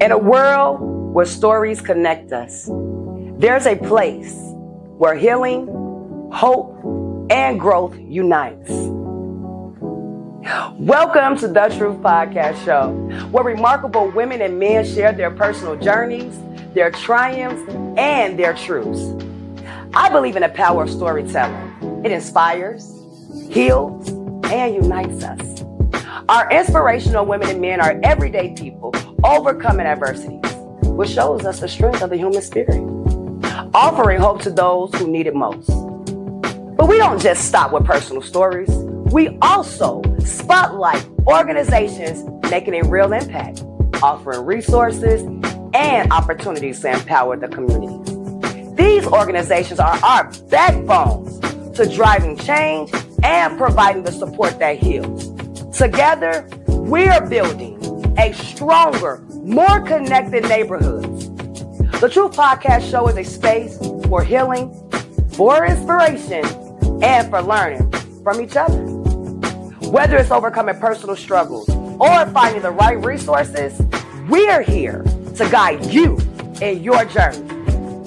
In a world where stories connect us, there's a place where healing, hope, and growth unites. Welcome to The Truth Podcast Show, where remarkable women and men share their personal journeys, their triumphs, and their truths. I believe in the power of storytelling. It inspires, heals, and unites us. Our inspirational women and men are everyday people overcoming adversities, which shows us the strength of the human spirit, offering hope to those who need it most. But we don't just stop with personal stories. We also spotlight organizations making a real impact, offering resources and opportunities to empower the communities. These organizations are our backbones to driving change and providing the support that heals. Together, we're building a stronger, more connected neighborhoods. The Truth Podcast Show is a space for healing, for inspiration, and for learning from each other. Whether it's overcoming personal struggles or finding the right resources, we're here to guide you in your journey.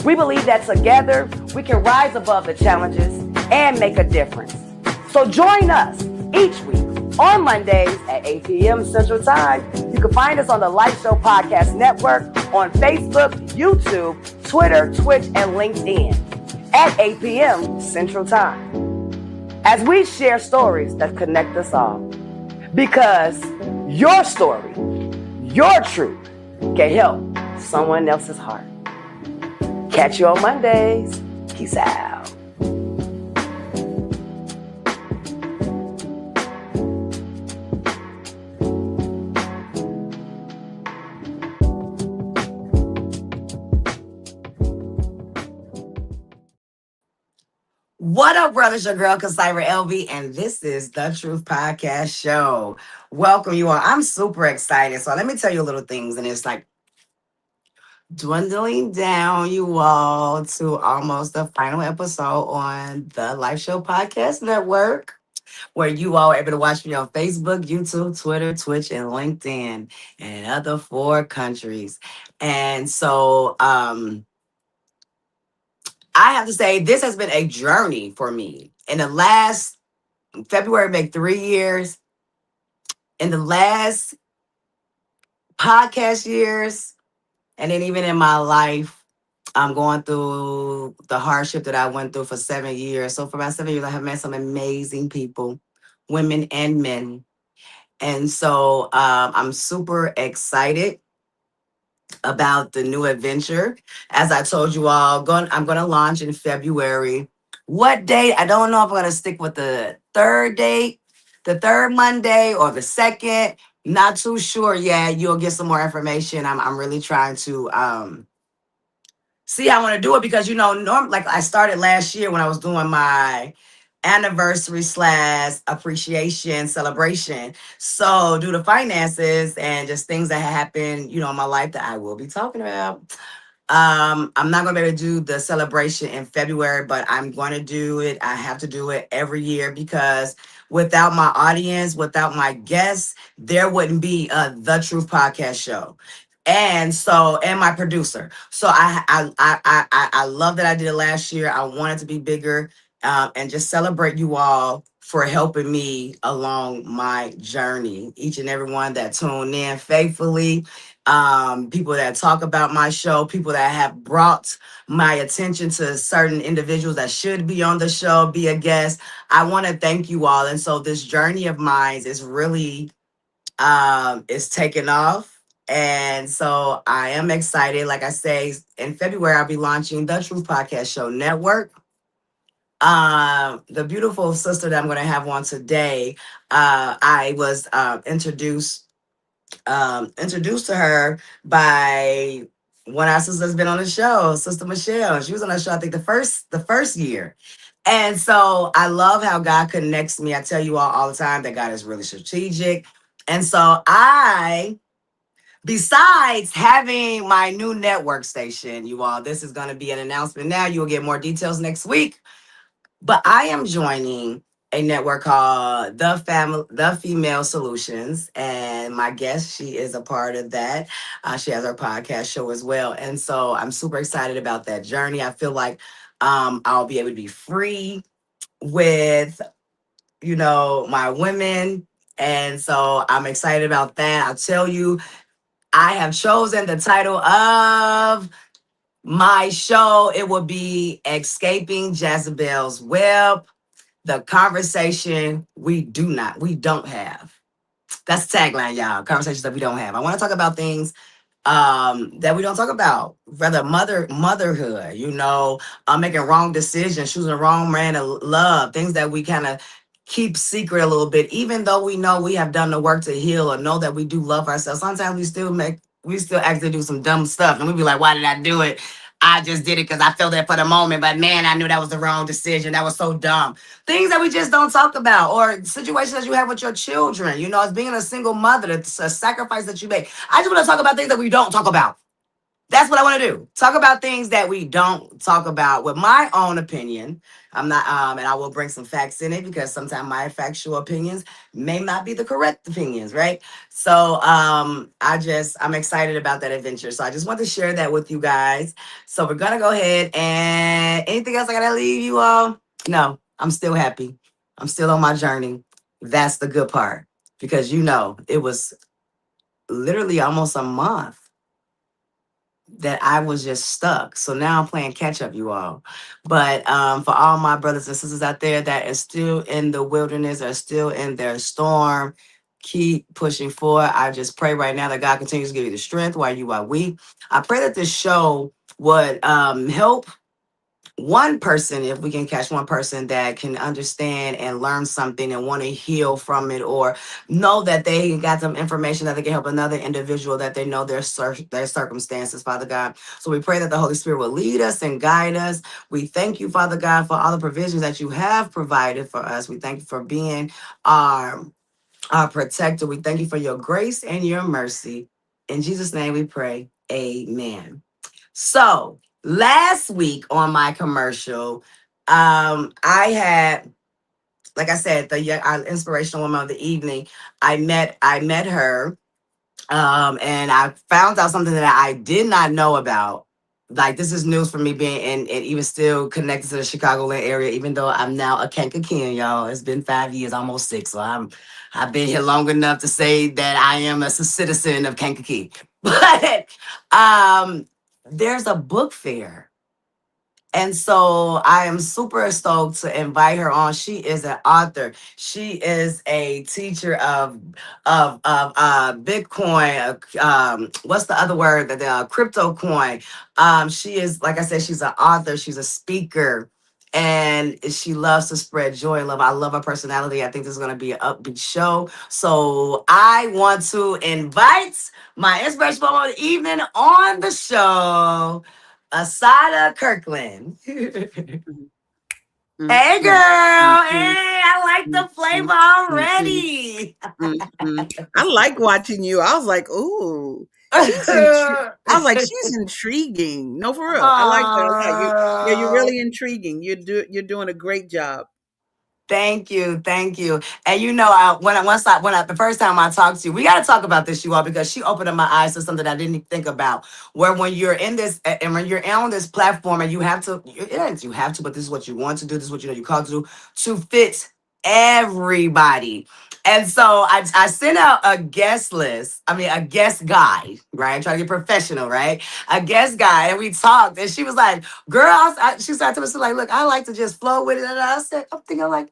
We believe that together we can rise above the challenges and make a difference. So join us each week on Mondays at 8 p.m. Central Time. You can find us on the Life Show Podcast Network on Facebook, YouTube, Twitter, Twitch, and LinkedIn at 8 p.m. Central Time. As we share stories that connect us all. Because your story, your truth, can help someone else's heart. Catch you on Mondays. Peace out. What up, brothers? Your girl, Kasira Elvie, and this is The Truth Podcast Show. Welcome, you all. I'm super excited. So let me tell you a little things, and it's like dwindling down, you all, to almost the final episode on the Life Show Podcast Network, where you all are able to watch me on Facebook, YouTube, Twitter, Twitch, and LinkedIn, and in other 4 countries. And so, I have to say, this has been a journey for me. In the last February, make 3 years. In the last podcast years, and then even in my life, I'm going through the hardship that I went through for 7 years. So for about 7 years, I have met some amazing people, women and men. And so I'm super excited about the new adventure. As I told you all, I'm going to launch in February. What date? I don't know if I'm going to stick with the third date, the third Monday, or the second. Not too sure yet. You'll get some more information. I'm really trying to see how I want to do it because, like I started last year when I was doing my anniversary / appreciation celebration. So due to finances and just things that happened, in my life that I will be talking about, I'm not going to be able to do the celebration in February, but I'm going to do it. I have to do it every year because without my audience, without my guests, there wouldn't be The Truth Podcast Show. And my producer. So I love that I did it last year. I want it to be bigger, and just celebrate you all for helping me along my journey. Each and every one that tuned in faithfully, people that talk about my show, people that have brought my attention to certain individuals that should be on the show, be a guest. I want to thank you all. And so this journey of mine is really is taking off. And so I am excited. Like I say, in February, I'll be launching The Truth Podcast Show Network. The beautiful sister that I'm going to have on today, I was introduced to her by one of our sisters that's been on the show, Sister Michelle. She was on the show, I think, the first year. And so I love how God connects me. I tell you all the time that God is really strategic. And so besides having my new network station, you all, this is going to be an announcement now. You'll get more details next week. But I am joining a network called The Female Solutions, and my guest, she is a part of that. She has her podcast show as well, and so I'm super excited about that journey. I feel like I'll be able to be free with my women, and so I'm excited about that. I'll tell you, I have chosen the title of my show. It will be Escaping Jezebel's Web, the conversation we don't have. That's the tagline, y'all. Conversations that we don't have. I want to talk about things that we don't talk about, rather motherhood, making wrong decisions, choosing the wrong man to love, things that we kind of keep secret a little bit, even though we know we have done the work to heal or know that we do love ourselves. Sometimes we still actually do some dumb stuff and we be like, why did I do it? I just did it because I felt that for the moment, but man, I knew that was the wrong decision. That was so dumb. Things that we just don't talk about, or situations that you have with your children, as being a single mother, it's a sacrifice that you make. I just want to talk about things that we don't talk about. That's what I want to do. Talk about things that we don't talk about with my own opinion. I'm not, and I will bring some facts in it because sometimes my factual opinions may not be the correct opinions, right? So, I'm excited about that adventure. So I just want to share that with you guys. So we're gonna go ahead and anything else I gotta leave you all? No, I'm still happy. I'm still on my journey. That's the good part because it was literally almost a month that I was just stuck. So now I'm playing catch up, you all. But for all my brothers and sisters out there that are still in the wilderness, are still in their storm, keep pushing forward. I just pray right now that God continues to give you the strength while you are weak. I pray that this show would help one person, if we can catch one person that can understand and learn something and want to heal from it, or know that they got some information that they can help another individual that they know their circumstances, Father God. So we pray that the Holy Spirit will lead us and guide us. We thank you, Father God, for all the provisions that you have provided for us. We thank you for being our, our protector. We thank you for your grace and your mercy. In Jesus' name we pray. Amen. So last week on my commercial, I had, like I said, the inspirational woman of the evening. I met her, and I found out something that I did not know about. Like this is news for me being in and even still connected to the Chicagoland area, even though I'm now a Kankakee, y'all. It's been 5 years, almost six. So I've been here long enough to say that I am a citizen of Kankakee. But um there's a book fair, and so I am super stoked to invite her on. She is an author. She is a teacher of Bitcoin. What's the other word? The crypto coin. She is, like I said, she's an author. She's a speaker. And she loves to spread joy and love. I love her personality. I think this is going to be an upbeat show. So I want to invite my inspirational moment of the evening on the show, Asada Kirkland. Hey, Mhm, girl. mhm, mhm, Hey, I like the flavor mhm, mhm, already. mhm. I like watching you. I was like, "Ooh, she's I was like, "She's intriguing." No, for real. I like that a lot. Yeah, you're Oh, really intriguing. You're doing a great job. thank you, thank you. And the first time I talked to you, we got to talk about this, you all, because she opened up my eyes to something I didn't even think about. Where when you're in this, and when you're on this platform, and you have to, but this is what you want to do, this is what you know you called to do, to fit everybody. And so I sent out a guest list. I mean, a guest guide, right? I'm trying to get professional, right? A guest guide, and we talked, and she was like, "Girl," she started to me, like, "Look, I like to just flow with it." And I said, "I'm thinking like."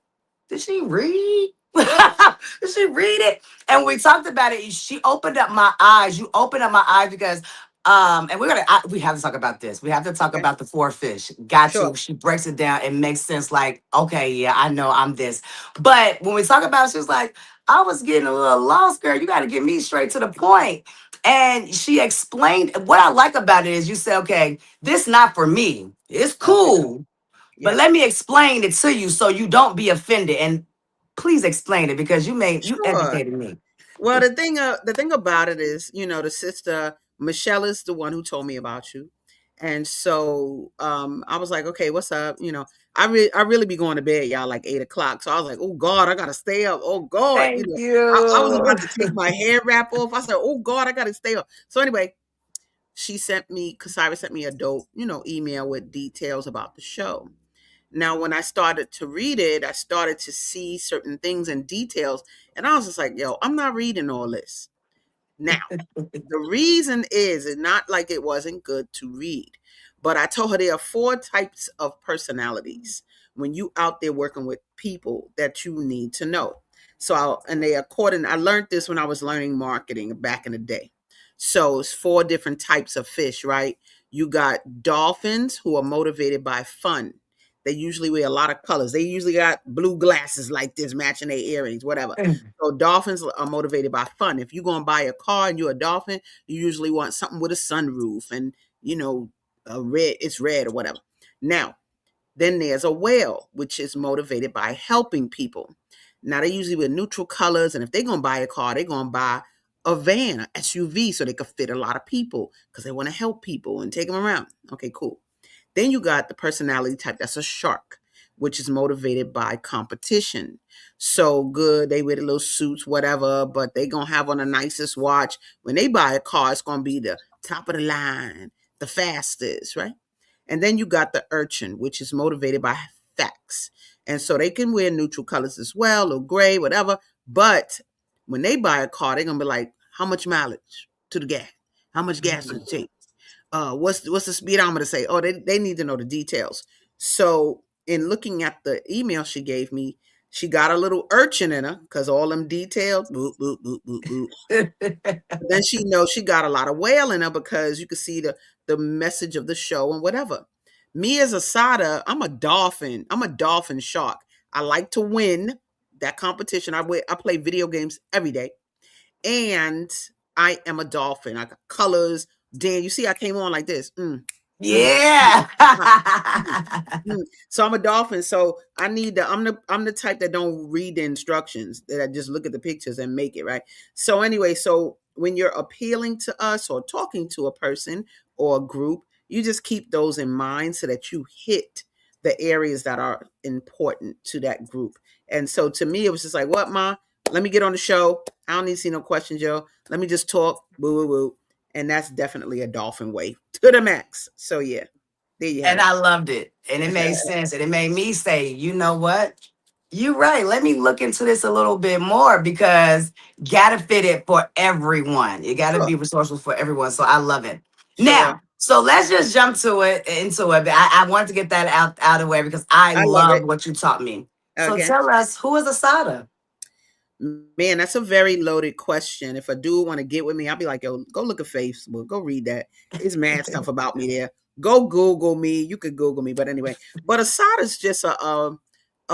Did she read? Did she read it? And we talked about it. She opened up my eyes. You opened up my eyes because and we have to talk about this. We have to talk Okay. about the four fish. Got Sure. to. She breaks it down. It makes sense. Like, okay, yeah, I know I'm this. But when we talk about it, she was like, I was getting a little lost, girl. You got to get me straight to the point. And she explained what I like about it is you say, okay, this not for me. It's Okay. cool. But Yeah. let me explain it to you so you don't be offended. And please explain it because you Sure. educated me. Well, the thing about it is, the sister Michelle is the one who told me about you, And so I was like, okay, what's up? I really be going to bed, y'all, like 8 o'clock. So I was like, oh God, I gotta stay up. Oh God, Thank I was about you. to take my hair wrap off. I said, oh God, I gotta stay up. So anyway, Kasira sent me a dope, email with details about the show. Now, when I started to read it, I started to see certain things and details, and I was just like, yo, I'm not reading all this. Now, the reason is it's not like it wasn't good to read, but I told her there are 4 types of personalities when you out there working with people that you need to know. I learned this when I was learning marketing back in the day. So it's 4 different types of fish, right? You got dolphins who are motivated by fun. They usually wear a lot of colors. They usually got blue glasses like this, matching their earrings, whatever. So dolphins are motivated by fun. If you're gonna buy a car and you're a dolphin, you usually want something with a sunroof and it's red or whatever. Now, then there's a whale, which is motivated by helping people. Now they usually wear neutral colors, and if they're gonna buy a car, they're gonna buy a van, an SUV, so they could fit a lot of people because they want to help people and take them around. Okay, cool. Then you got the personality type that's a shark, which is motivated by competition. So good, they wear the little suits, whatever, but they gonna have on the nicest watch. When they buy a car, it's gonna be the top of the line, the fastest, right? And then you got the urchin, which is motivated by facts. And so they can wear neutral colors as well, or gray, whatever. But when they buy a car, they're gonna be like, how much mileage to the gas? How much gas does it take? What's the speedometer say? Oh, they need to know the details. So in looking at the email she gave me, she got a little urchin in her because all them details, boop, boop, boop, boop, boop. But then she knows she got a lot of whale in her because you can see the message of the show and whatever. Me as a Sada, I'm a dolphin. I'm a dolphin shark. I like to win that competition. I play video games every day. And I am a dolphin. I got colors. Dan, you see, I came on like this. Yeah. So I'm a dolphin. So I'm the type that don't read the instructions. That I just look at the pictures and make it right. So anyway, so when you're appealing to us or talking to a person or a group, you just keep those in mind so that you hit the areas that are important to that group. And so to me, it was just like, what, Ma? Let me get on the show. I don't need to see no questions, yo. Let me just talk. Woo, woo, woo. And that's definitely a dolphin way to the max. So yeah, there you have And it. I loved it. And it made sense. And it made me say, you know what? You're right. Let me look into this a little bit more because gotta fit it for everyone. You gotta Sure, be resourceful for everyone. So I love it. sure. Now, so let's just jump to it into it. But I wanted to get that out of the way because I I love love it. what you taught me. So Okay. tell us, who is Asada? Man, that's a very loaded question. If a dude want to get with me, I'll be like, yo, go look at Facebook, go read that. It's mad stuff about me there. Go Google me. You could Google me, but anyway. But Asada's just a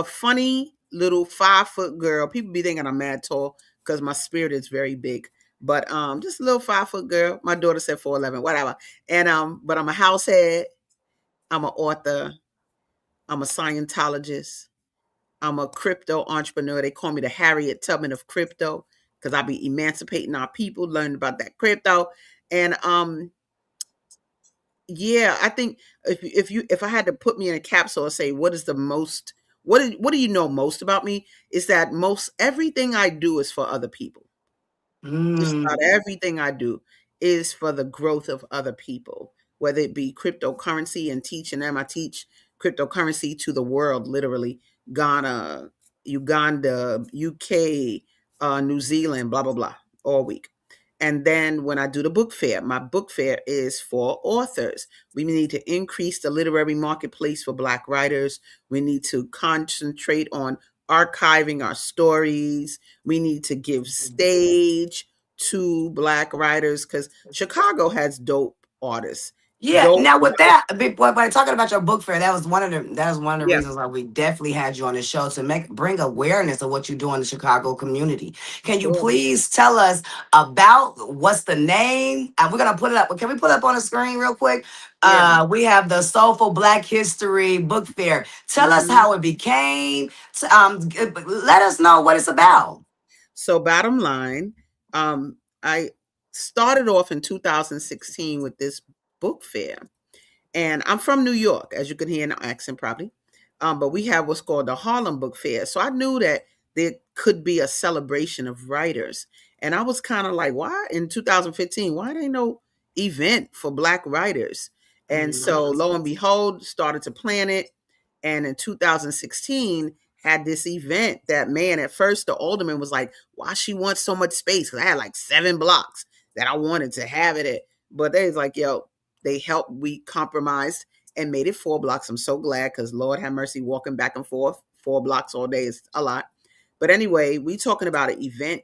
funny little 5 foot girl. People be thinking I'm mad tall because my spirit is very big. But just a little 5 foot girl. My daughter said 4'11", whatever. And but I'm a househead. I'm an author. I'm a Scientologist. I'm a crypto entrepreneur. They call me the Harriet Tubman of crypto because I be emancipating our people, learning about that crypto. And yeah, I think if I had to put me in a capsule and say what is the most what do you know most about me is that most everything I do is for other people. Just about Mm. everything I do is for the growth of other people, whether it be cryptocurrency and teaching them. I teach cryptocurrency to the world, literally Ghana, Uganda, UK, New Zealand, blah, blah, blah, all week. And then when I do the book fair, my book fair is for authors. We need to increase the literary marketplace for Black writers. We need to concentrate on archiving our stories. We need to give stage to Black writers because Chicago has dope artists. Yeah. Dope. Now with that, by talking about your book fair, that was one of the Yeah. reasons why we definitely had you on the show to bring awareness of what you do in the Chicago community. Can you Sure. please tell us about what's the name? And we're gonna put it up. Can we put it up on the screen real quick? Yeah. We have the Soulful Black History Book Fair. Tell us Mhm. how it became. Let us know what it's about. So bottom line, I started off in 2016 with this book fair. And I'm from New York, as you can hear in the accent probably. But we have what's called the Harlem Book Fair. So I knew that there could be a celebration of writers. And I was kind of like, why in 2015, why ain't no event for Black writers? And Mhm. so lo and behold, started to plan it. And in 2016, had this event that, man, at first the alderman was like, why she wants so much space? Because I had like 7 blocks that I wanted to have it at. But they was like, yo, they helped, we compromised and made it 4 blocks. I'm so glad because Lord have mercy, walking back and forth 4 blocks all day is a lot. But anyway, we talking about an event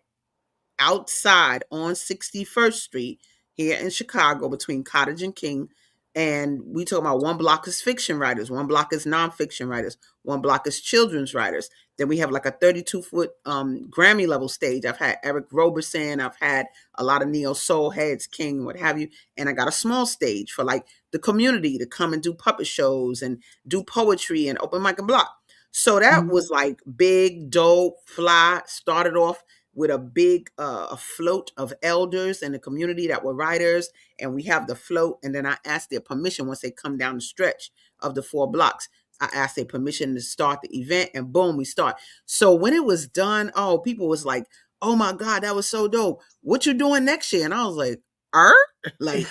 outside on 61st Street here in Chicago between Cottage and King. And we talk about 1 block is fiction writers, 1 block is nonfiction writers, 1 block is children's writers. Then we have like a 32-foot Grammy level stage. I've had Eric Roberson, I've had a lot of neo soul heads, King, what have you. And I got a small stage for like the community to come and do puppet shows and do poetry and open mic and block. So that Mhm. was like big, dope, fly. Started off with a big a float of elders in the community that were writers, and we have the float. And then I asked their permission once they come down the stretch of the 4 blocks. I asked their permission to start the event, and boom, we start. So when it was done, oh, people was like, "Oh my God, that was so dope! What you doing next year?" And I was like, "Er, like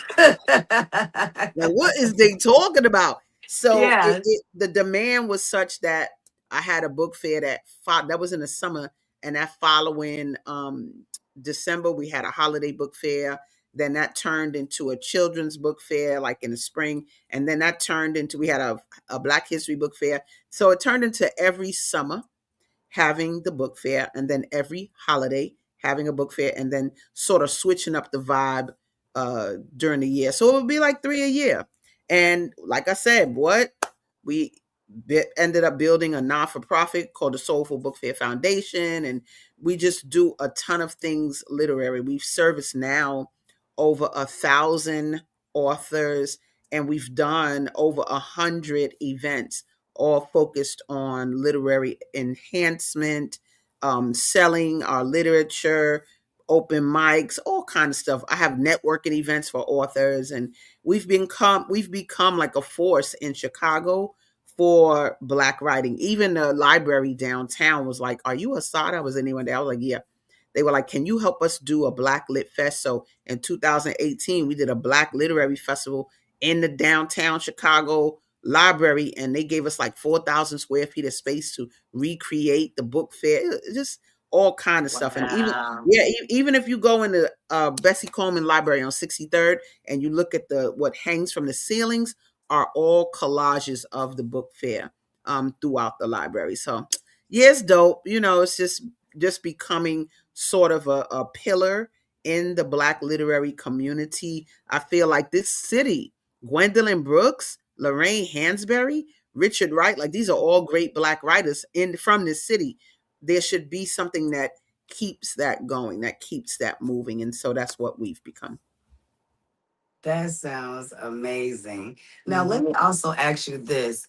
what is they talking about?" So Yes. the demand was such that I had a book fair that was in the summer, and that following December we had a holiday book fair. Then that turned into a children's book fair, like in the spring, and then that turned into we had a Black History book fair. So it turned into every summer having the book fair, and then every holiday having a book fair, and then sort of switching up the vibe during the year. So it would be like 3 a year. And like I said, what we ended up building a non-for-profit called the Soulful Book Fair Foundation, and we just do a ton of things literary. We've serviced now over 1,000 authors, and we've done over 100 events, all focused on literary enhancement, selling our literature, open mics, all kind of stuff. I have networking events for authors, and we've become like a force in Chicago for Black writing. Even the library downtown was like, "Are you Assad?" I was anyone there. I was like, "Yeah." They were like, "Can you help us do a Black Lit Fest?" So in 2018, we did a Black Literary Festival in the downtown Chicago library, and they gave us like 4,000 square feet of space to recreate the book fair. Just all kind of stuff. And even Wow. yeah, even if you go in the Bessie Coleman Library on 63rd and you look at the what hangs from the ceilings are all collages of the book fair throughout the library. So yeah, it's dope. It's just becoming sort of a pillar in the Black literary community. I feel like this city, Gwendolyn Brooks, Lorraine Hansberry, Richard Wright, like these are all great Black writers in from this city. There should be something that keeps that going, that keeps that moving. And so that's what we've become. That sounds amazing. Now, Hmm. let me also ask you this.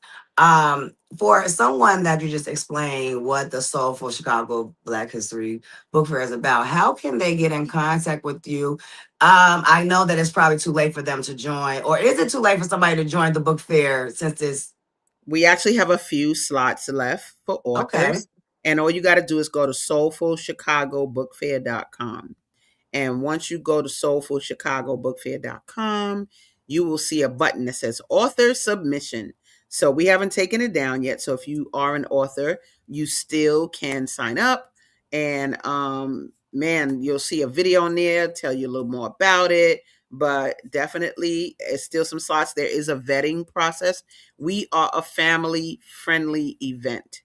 For someone that you just explained what the Soulful Chicago Black History Book Fair is about, how can they get in contact with you? I know that it's probably too late for them to join, or is it too late for somebody to join the book fair since it's We actually have a few slots left for okay? authors. And all you got to do is go to soulfulchicagobookfair.com. And once you go to soulfulchicagobookfair.com, you will see a button that says author submission. So we haven't taken it down yet. So if you are an author, you still can sign up. And man, you'll see a video on there, tell you a little more about it. But definitely, it's still some slots. There is a vetting process. We are a family friendly event.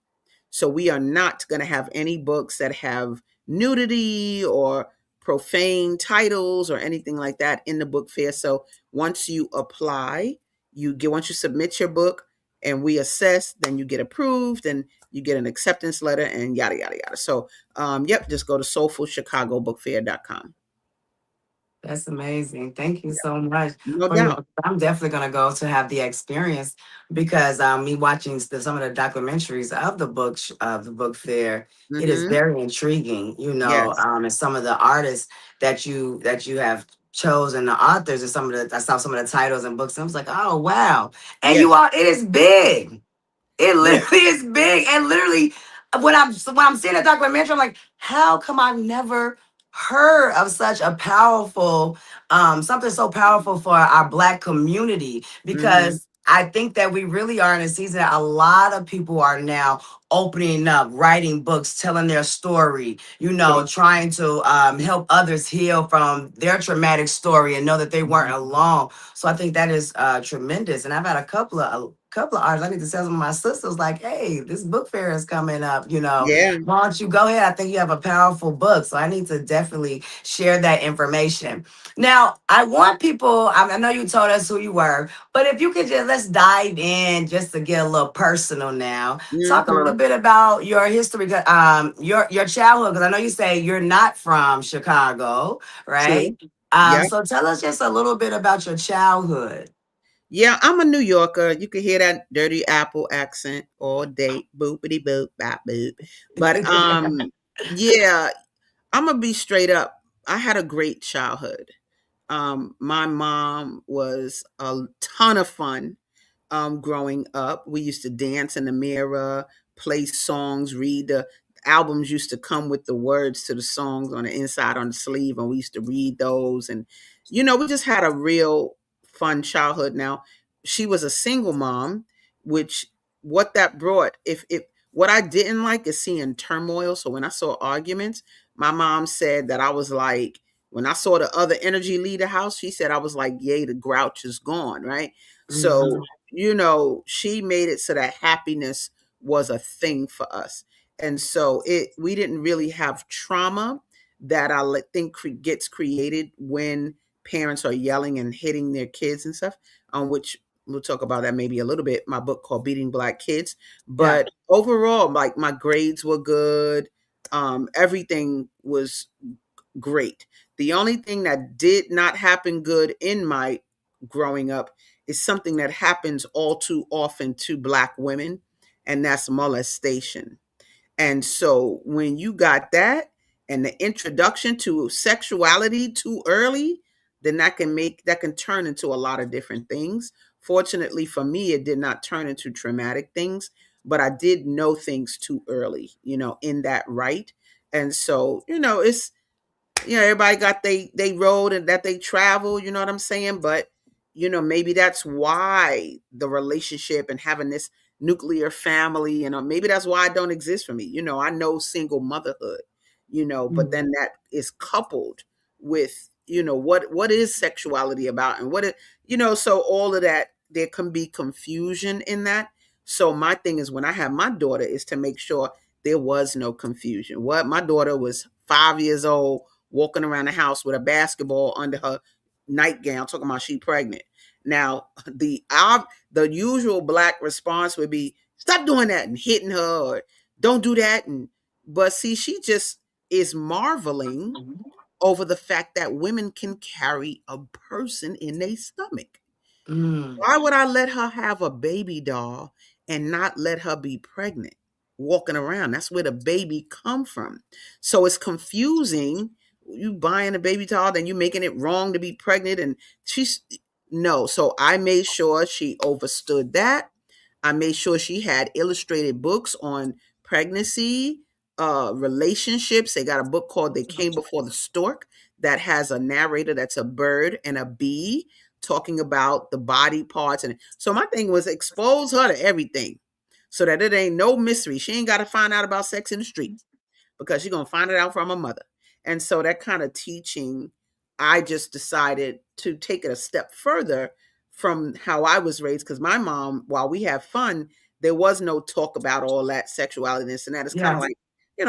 So we are not going to have any books that have nudity or profane titles or anything like that in the book fair. So once you apply, once you submit your book and we assess, then you get approved and you get an acceptance letter and yada yada yada. So yep, just go to soulfulchicagobookfair.com. That's amazing. Thank you so much No for doubt. I'm definitely gonna go to have the experience because me watching some of the documentaries of the book fair, it is Mm-hmm. very intriguing, Yes. and some of the artists that you have chosen the authors and some of the I saw some of the titles and books and I was like, oh wow. And Yeah. you all, it is big. It Yeah. literally is big. And literally when I'm seeing a documentary, I'm like, how come I've never heard of such a powerful something so powerful for our Black community? Mm-hmm. Because I think that we really are in a season that a lot of people are now opening up, writing books, telling their story, Yeah. trying to help others heal from their traumatic story and know that they weren't alone. So I think that is tremendous. And I've had a couple of artists. I need to tell some of my sisters, like, hey, this book fair is coming up. Yeah. Why don't you go ahead? I think you have a powerful book. So I need to definitely share that information. Now, I want people, I know you told us who you were, but if you could just let's dive in just to get a little personal now. Talk a Mm-hmm. little bit about your history, your childhood, because I know you say you're not from Chicago, True. right? Yeah. So tell us just a little bit about your childhood. Yeah, I'm a New Yorker. You can hear that dirty Apple accent all day. Boopity boop, bop boop. But yeah, I'm gonna be straight up. I had a great childhood. My mom was a ton of fun. Growing up. We used to dance in the mirror, play songs, read the albums used to come with the words to the songs on the inside on the sleeve, and we used to read those. And we just had a real fun childhood. Now, she was a single mom, which what that brought, if what I didn't like is seeing turmoil. So when I saw arguments, my mom said that I was like, when I saw the other energy leave the house, she said I was like, yay, the grouch is gone, right? So Mhm. she made it so that happiness was a thing for us. And so we didn't really have trauma that think gets created when parents are yelling and hitting their kids and stuff, on which we'll talk about that maybe a little bit, my book called Beating Black Kids. Yeah. But overall, like my grades were good. Everything was great. The only thing that did not happen good in my growing up is something that happens all too often to Black women, and that's molestation. And so when you got that and the introduction to sexuality too early, then that can turn into a lot of different things. Fortunately for me, it did not turn into traumatic things, but I did know things too early, in that right. And so, it's everybody got they road and that they travel, you know what I'm saying? But maybe that's why the relationship and having this nuclear family, maybe that's why it don't exist for me. I know single motherhood, but Mhm. then that is coupled with, what is sexuality about and so all of that, there can be confusion in that. So my thing is when I have my daughter is to make sure there was no confusion. What my daughter was 5 years old walking around the house with a basketball under her nightgown, talking about she pregnant. Now, the usual Black response would be, "Stop doing that," and hitting her, or "Don't do that." But see, she just is marveling over the fact that women can carry a person in their stomach. Mm. Why would I let her have a baby doll and not let her be pregnant walking around? That's where the baby come from. So it's confusing. You buying a baby doll, then you making it wrong to be pregnant. And she's no. So I made sure she understood that. I made sure she had illustrated books on pregnancy, relationships. They got a book called They Came Before the Stork that has a narrator that's a bird and a bee talking about the body parts. And so my thing was expose her to everything so that it ain't no mystery. She ain't got to find out about sex in the street because she's going to find it out from her mother. And so that kind of teaching, I just decided to take it a step further from how I was raised. Because my mom, while we have fun, there was no talk about all that sexuality and this and that. It's kind of Yeah. like,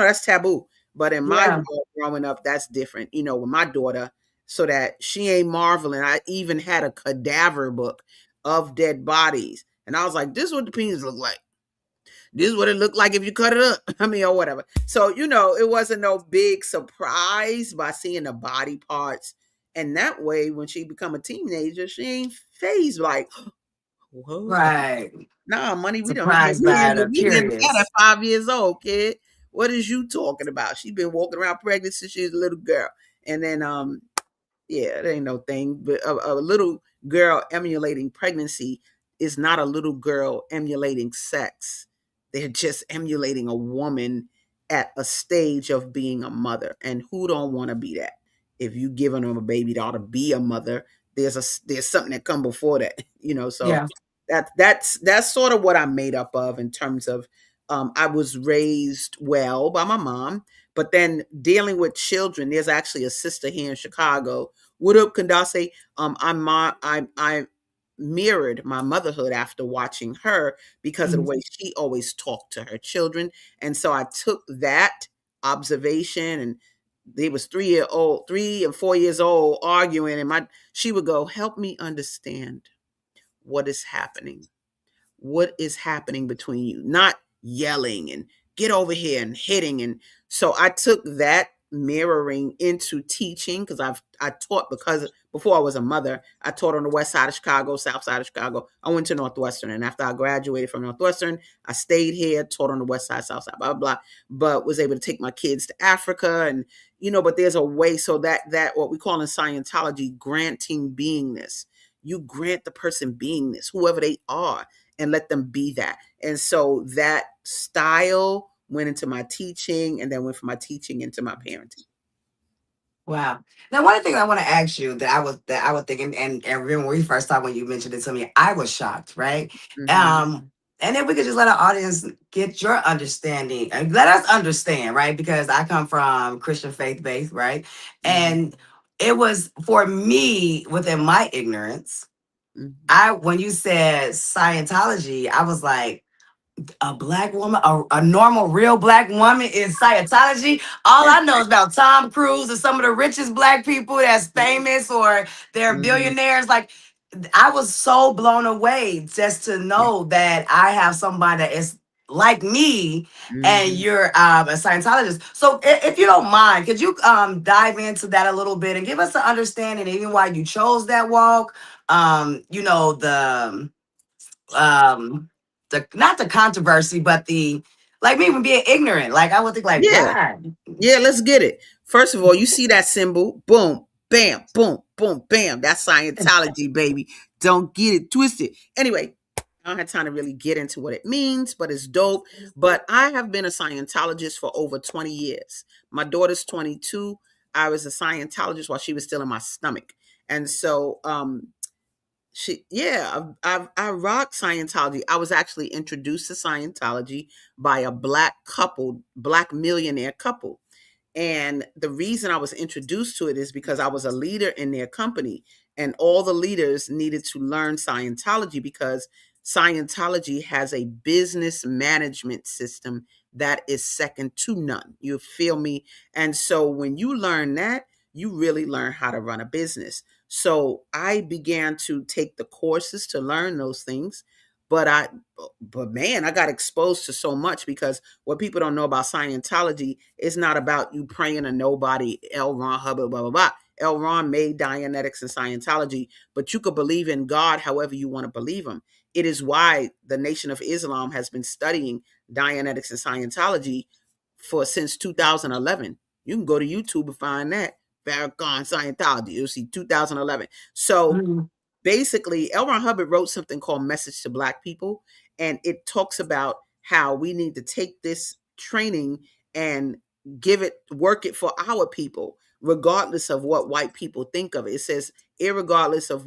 that's taboo. But in my Yeah. world growing up, that's different, with my daughter, so that she ain't marveling. I even had a cadaver book of dead bodies. And I was like, this is what the penis look like. This is what it looked like if you cut it up. I mean, or whatever. So, it wasn't no big surprise by seeing the body parts. And that way, when she become a teenager, she ain't phased like, what? Right. Nah, money, we don't Surprised by the we handled that at curious. 5 years old, kid. What is you talking about? She been walking around pregnant since she was a little girl. And then Yeah, it ain't no thing. But a little girl emulating pregnancy is not a little girl emulating sex. They're just emulating a woman at a stage of being a mother. And who don't want to be that? If you giving them a baby that ought to be a mother, there's something that come before that, So Yeah. that's sort of what I'm made up of in terms of I was raised well by my mom, but then dealing with children, there's actually a sister here in Chicago. What up, Kandase? I mirrored my motherhood after watching her because of the Mhm. way she always talked to her children, and so I took that observation, and they was 3 and 4 years old arguing, and my she would go, "Help me understand what is happening." What is happening between you, not yelling and get over here and hitting. And so I took that mirroring into teaching because I taught, because before I was a mother, I taught on the west side of Chicago, south side of Chicago. I went to Northwestern, and after I graduated from Northwestern, I stayed here, taught on the west side, south side, blah blah blah, but was able to take my kids to Africa. And but there's a way, so that what we call in Scientology granting beingness. You grant the person beingness, whoever they are, and let them be that. And so that style went into my teaching, and then went from my teaching into my parenting. Wow. Now, one of the things I want to ask you that I was thinking, and remember when we first talked, when you mentioned it to me, I was shocked, right? Mm-hmm. And then we could just let our audience get your understanding and let us understand, right? Because I come from Christian faith based, right? Mm-hmm. And it was for me within my ignorance. Mm-hmm. I when you said Scientology, I was like, a black woman, a normal, real black woman in Scientology. All I know is about Tom Cruise and some of the richest black people that's famous or they're Mm-hmm. billionaires. Like, I was so blown away just to know that I have somebody that is like me and Mm-hmm. you're a Scientologist. So if you don't mind, could you dive into that a little bit and give us an understanding even why you chose that walk? The not the controversy, but the like me even being ignorant. Like I would think like, Yeah. God. Yeah, let's get it. First of all, you see that symbol? Boom, bam, boom, boom, bam. That's Scientology, baby. Don't get it twisted. Anyway, I don't have time to really get into what it means, but it's dope. But I have been a Scientologist for over 20 years. My daughter's 22. I was a Scientologist while she was still in my stomach. And so I rock Scientology. I was actually introduced to Scientology by a black millionaire couple. And the reason I was introduced to it is because I was a leader in their company, and all the leaders needed to learn Scientology because Scientology has a business management system that is second to none. You feel me? And so when you learn that, you really learn how to run a business. So I began to take the courses to learn those things. But man, I got exposed to so much because what people don't know about Scientology is not about you praying to nobody, L. Ron Hubbard, blah, blah, blah. L. Ron made Dianetics and Scientology, but you could believe in God however you want to believe him. It is why the Nation of Islam has been studying Dianetics and Scientology for since 2011. You can go to YouTube and find that. Farrakhan Scientology. You'll see 2011. So Mhm. basically, L. Ron Hubbard wrote something called Message to Black People, and it talks about how we need to take this training and work it for our people, regardless of what white people think of it. It says, irregardless of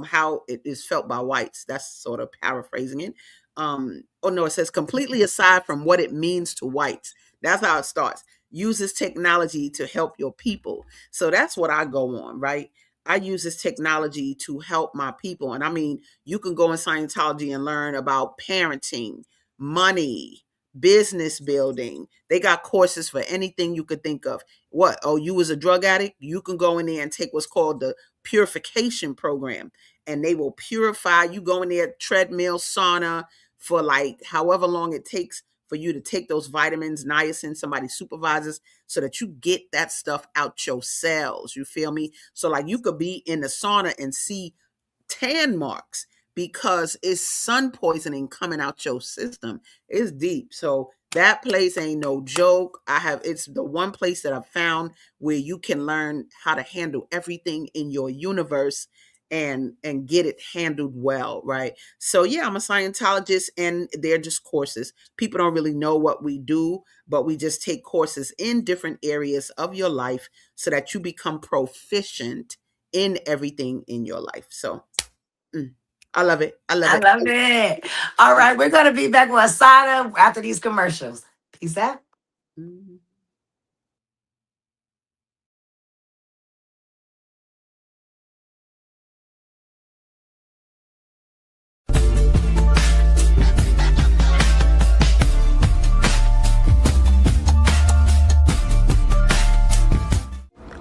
how it is felt by whites. That's sort of paraphrasing it. Oh no, it says completely aside from what it means to whites. That's how it starts. Use this technology to help your people. So that's what I go on, right? I use this technology to help my people. And I mean, you can go in Scientology and learn about parenting, money, business building. They got courses for anything you could think of. What? Oh, you was a drug addict? You can go in there and take what's called the purification program, and they will purify. You go in there, treadmill, sauna for like however long it takes for you to take those vitamins, niacin, somebody supervises so that you get that stuff out your cells. You feel me? So like you could be in the sauna and see tan marks because it's sun poisoning coming out your system. It's deep. So That place ain't no joke. It's the one place that I've found where you can learn how to handle everything in your universe and get it handled well, right? So yeah, I'm a Scientologist, and they're just courses. People don't really know what we do, but we just take courses in different areas of your life so that you become proficient in everything in your life. So I love it. I love I it. love it. All right, we're going to be back with Asada after these commercials. Peace out. Mhm.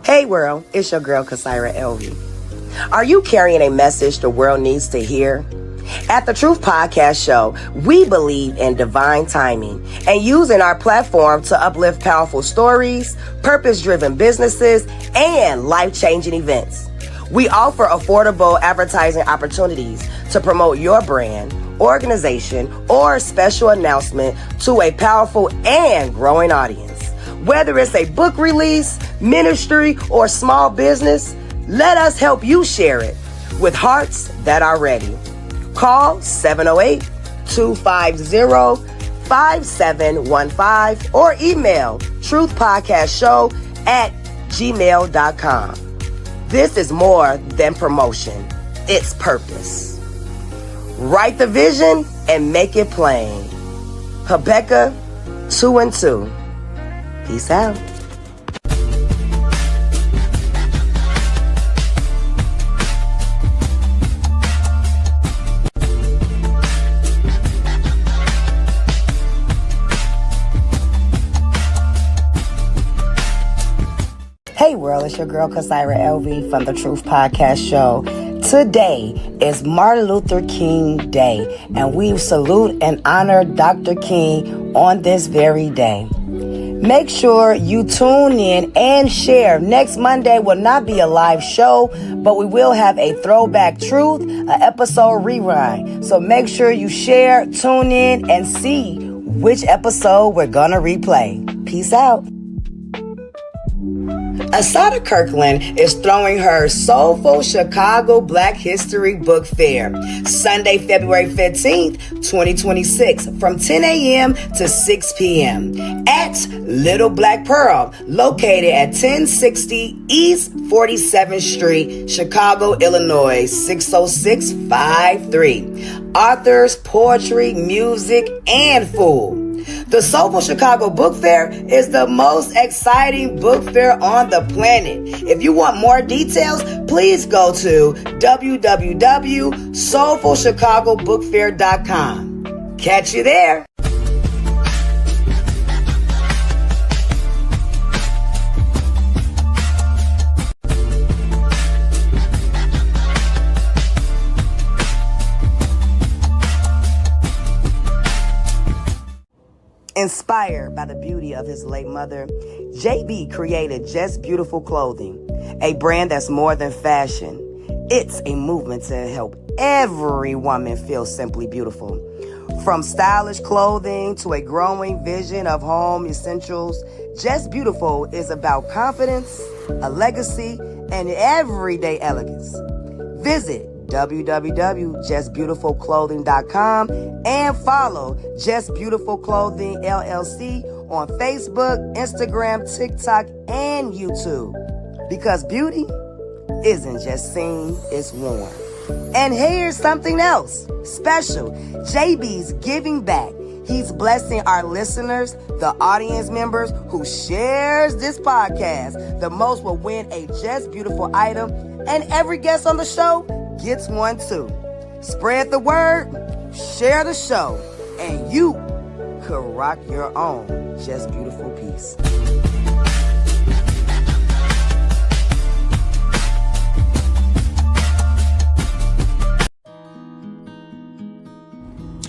Hey world, it's your girl Kasira Elvie. Are you carrying a message the world needs to hear? At the Truth Podcast Show, we believe in divine timing and using our platform to uplift powerful stories, purpose-driven businesses, and life-changing events. We offer affordable advertising opportunities to promote your brand, organization, or special announcement to a powerful and growing audience. Whether it's a book release, ministry, or small business, let us help you share it with hearts that are ready. Call 708-250-5715 or email truthpodcastshow@gmail.com. This is more than promotion. It's purpose. Write the vision and make it plain. Habakkuk 2:2. Peace out. Hey world, it's your girl Kasira Elvie from the Truth Podcast Show. Today is Martin Luther King Day, and we salute and honor Dr. King on this very day. Make sure you tune in and share. Next Monday will not be a live show, but we will have a throwback truth, an episode rewind. So make sure you share, tune in, and see which episode we're gonna replay. Peace out. Asada Kirkland is throwing her Soulful Chicago Black History Book Fair, Sunday, February 15th, 2026, from 10 a.m. to 6 p.m. at Little Black Pearl, located at 1060 East 47th Street, Chicago, Illinois, 60653. Authors, poetry, music, and food. The Soulful Chicago Book Fair is the most exciting book fair on the planet. If you want more details, please go to www.soulfulchicagobookfair.com. Catch you there. Inspired by the beauty of his late mother, JB created Just Beautiful Clothing, a brand that's more than fashion. It's a movement to help every woman feel simply beautiful. From stylish clothing to a growing vision of home essentials, Just Beautiful is about confidence, a legacy, and everyday elegance. Visit www.justbeautifulclothing.com and follow Just Beautiful Clothing LLC on Facebook, Instagram, TikTok, and YouTube. Because beauty isn't just seen, it's worn. And here's something else special. JB's giving back. He's blessing our listeners, the audience members who shares this podcast. The most will win a Just Beautiful item, and every guest on the show gets one too. Spread the word, share the show, and you could rock your own Just Beautiful piece.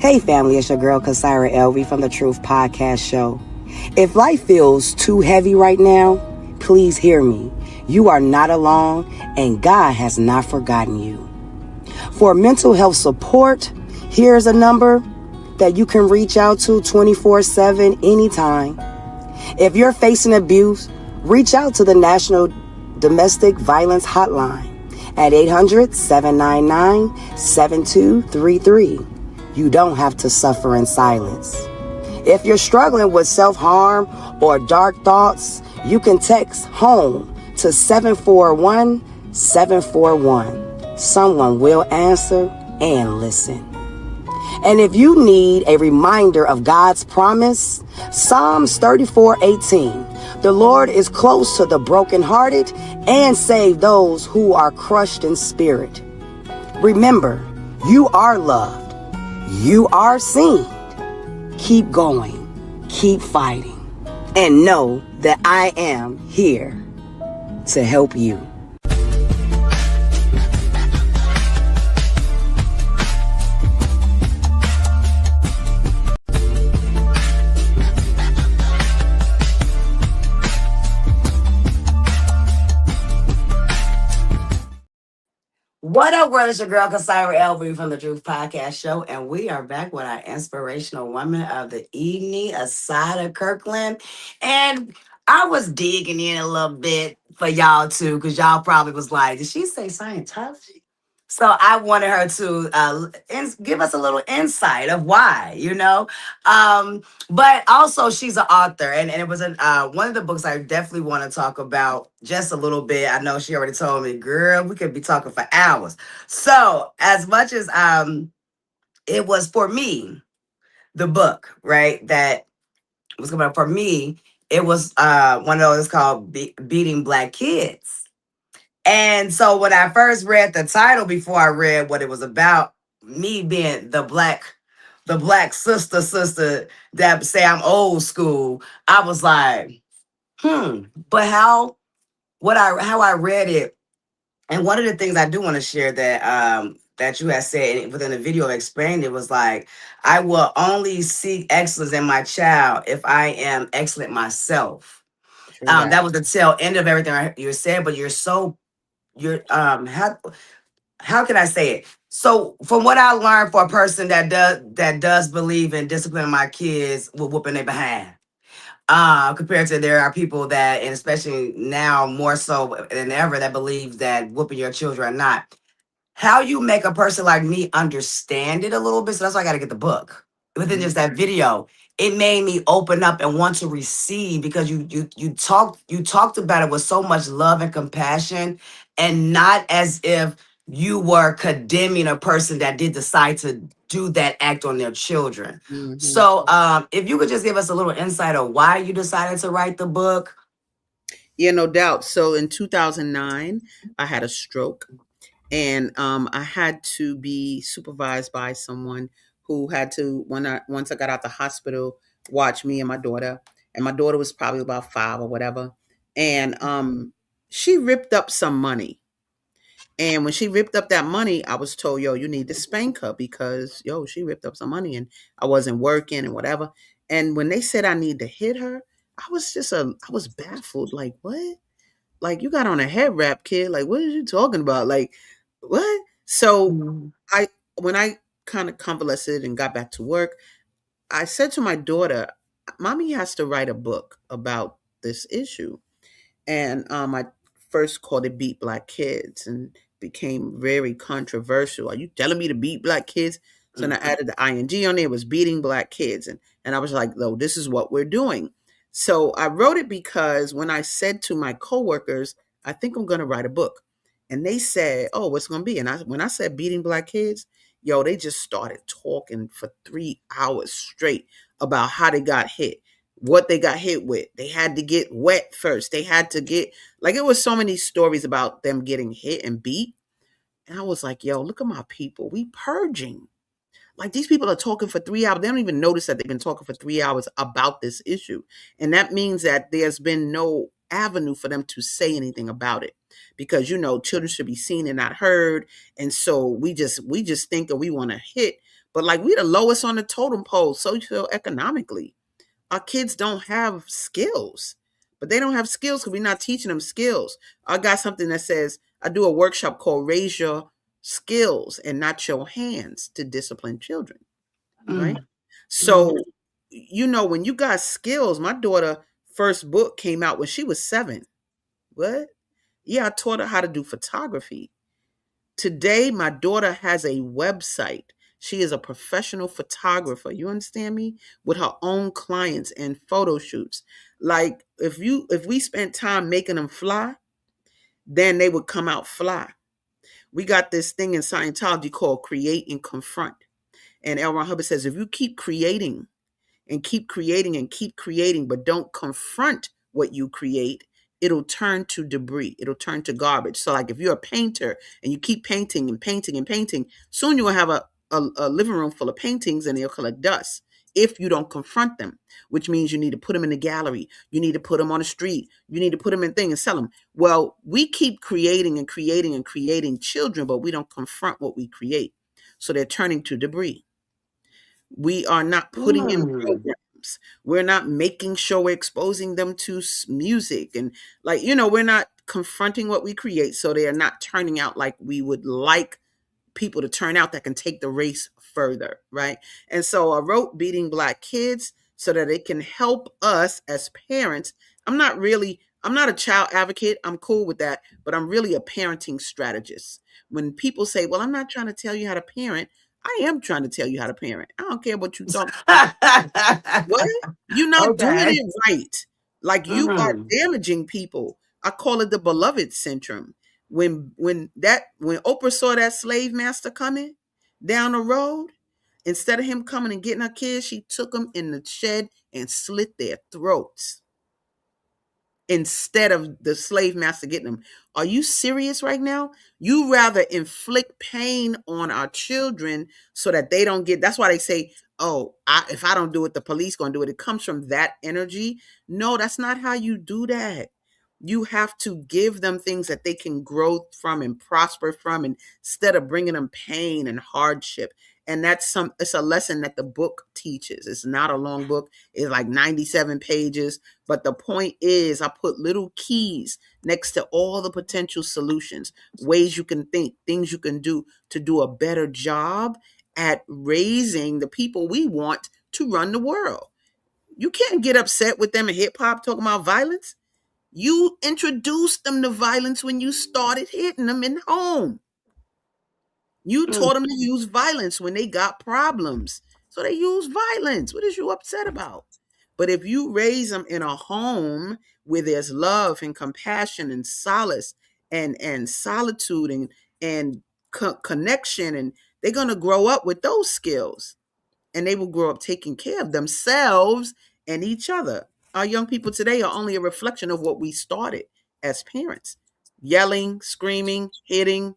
Hey family, it's your girl Kasira Elvie from the Truth Podcast Show. If life feels too heavy right now, please hear me. You are not alone, and God has not forgotten you. For mental health support, here's a number, that you can reach out to 24/7 anytime. If you're facing abuse, reach out to the National Domestic Violence Hotline at 800-799-7233. You don't have to suffer in silence. If you're struggling with self-harm or dark thoughts, you can text HOME to 741-741. Someone will answer and listen. And if you need a reminder of God's promise, Psalms 34:18, the Lord is close to the brokenhearted and save those who are crushed in spirit. Remember, you are loved. You are seen. Keep going. Keep fighting. And know that I am here to help you. What up, world? It's your girl, Kasira Elvie from the Truth Podcast Show, and we are back with our inspirational woman of the evening, Asada Kirkland. And I was digging in a little bit for y'all, too, because y'all probably was like, did she say Scientology? So I wanted her to give us a little insight of why, you know? But also, she's an author, and it was one of the books I definitely want to talk about just a little bit. I know she already told me, girl, we could be talking for hours. So, as much as it was for me, the book, right, that was coming up for me, it was one of those called Beating Black Kids. And so, when I first read the title before I read what it was about, me being the black sister that say I'm old school, I was like, but how I read it, and one of the things I do want to share that you had said within the video explained it was like, I will only seek excellence in my child if I am excellent myself. That was the tail end of everything you said, but you're how can I say it? So from what I learned, for a person that does believe in disciplining my kids with whooping their behind, compared to there are people that, and especially now more so than ever, that believe that whooping your children are not. How you make a person like me understand it a little bit. So that's why I got to get the book. Within just that video, it made me open up and want to receive, because you talked about it with so much love and compassion, and not as if you were condemning a person that did decide to do that act on their children. Mm-hmm. So if you could just give us a little insight of why you decided to write the book. Yeah, no doubt. So in 2009, I had a stroke, and I had to be supervised by someone who had to, once I got out the hospital, watch me and my daughter. And my daughter was probably about 5 or whatever, and she ripped up some money. And when she ripped up that money, I was told, yo, you need to spank her because, yo, she ripped up some money and I wasn't working and whatever. And when they said I need to hit her, I was baffled. Like, what? Like, you got on a head wrap, kid. Like, what are you talking about? Like, what? So Mhm. when I kind of convalesced and got back to work, I said to my daughter, Mommy has to write a book about this issue. And I first called it Beat Black Kids and became very controversial. Are you telling me to beat black kids? So then I added the ing on there. It was beating black kids. And I was like, no, this is what we're doing. So I wrote it because when I said to my coworkers, I think I'm going to write a book. And they said, oh, what's it going to be? And when I said beating black kids, yo, they just started talking for 3 hours straight about how they got hit, what they got hit with. They had to get wet first. They had to get, like, it was so many stories about them getting hit and beat. And I was like, yo, look at my people. We purging. Like, these people are talking for 3 hours. They don't even notice that they've been talking for 3 hours about this issue. And that means that there's been no avenue for them to say anything about it, because, children should be seen and not heard. And so we just think that we want to hit, but like, we the lowest on the totem pole socioeconomically. Our kids don't have skills, but they don't have skills because we're not teaching them skills. I got something that says, I do a workshop called Raise Your Skills and Not Your Hands to Discipline Children, right? So, when you got skills, my daughter first book came out when she was 7. What? Yeah, I taught her how to do photography. Today, my daughter has a website. She is a professional photographer. You understand me? With her own clients and photo shoots. Like if we spent time making them fly, then they would come out fly. We got this thing in Scientology called create and confront. And L. Ron Hubbard says if you keep creating and keep creating and keep creating, but don't confront what you create, it'll turn to debris. It'll turn to garbage. So, like if you're a painter and you keep painting and painting and painting, soon you will have a living room full of paintings and they'll collect dust if you don't confront them, which means you need to put them in the gallery. You need to put them on the street. You need to put them in things and sell them. Well, we keep creating and creating and creating children, but we don't confront what we create. So they're turning to debris. We are not putting in Mm. programs. We're not making sure we're exposing them to music. And we're not confronting what we create. So they are not turning out like we would like people to turn out that can take the race further. Right. And so I wrote Beating Black Kids so that it can help us as parents. I'm not a child advocate. I'm cool with that. But I'm really a parenting strategist. When people say, well, I'm not trying to tell you how to parent, I am trying to tell you how to parent. I don't care what you talk. What? You're not doing Okay. it right. Like you are Mhm. damaging people. I call it the beloved syndrome. When Oprah saw that slave master coming down the road, instead of him coming and getting her kids, she took them in the shed and slit their throats instead of the slave master getting them. Are you serious right now? You rather inflict pain on our children so that they don't get. That's why they say, "Oh, if I don't do it, the police going to do it." It comes from that energy. No, that's not how you do that. You have to give them things that they can grow from and prosper from, instead of bringing them pain and hardship. And it's a lesson that the book teaches. It's not a long book. It's like 97 pages. But the point is, I put little keys next to all the potential solutions, ways you can think, things you can do to do a better job at raising the people we want to run the world. You can't get upset with them in hip hop talking about violence. You introduced them to violence when you started hitting them in home. You Mm. taught them to use violence when they got problems. So they use violence. What is you upset about? But if you raise them in a home where there's love and compassion and solace and solitude and connection, and they're going to grow up with those skills, and they will grow up taking care of themselves and each other. Our young people today are only a reflection of what we started as parents: yelling, screaming, hitting,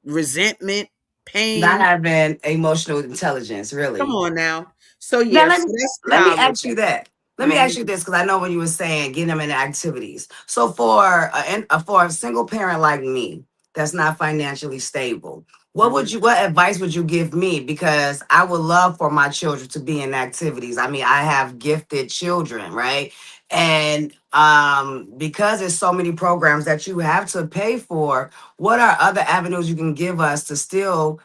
resentment, Not pain. having emotional intelligence, Come really. on now. So Now yeah, so that's let how me I look ask at you it. that. Let me ask Mhm. you this because I know when you were saying getting them into activities. So for a single parent like me that's not financially stable, Mhm. what advice would you give me? Because I would love for my children to be in activities. I mean, I have gifted children, right? And because there's so many programs that you have to pay for, what are other avenues you can give us to still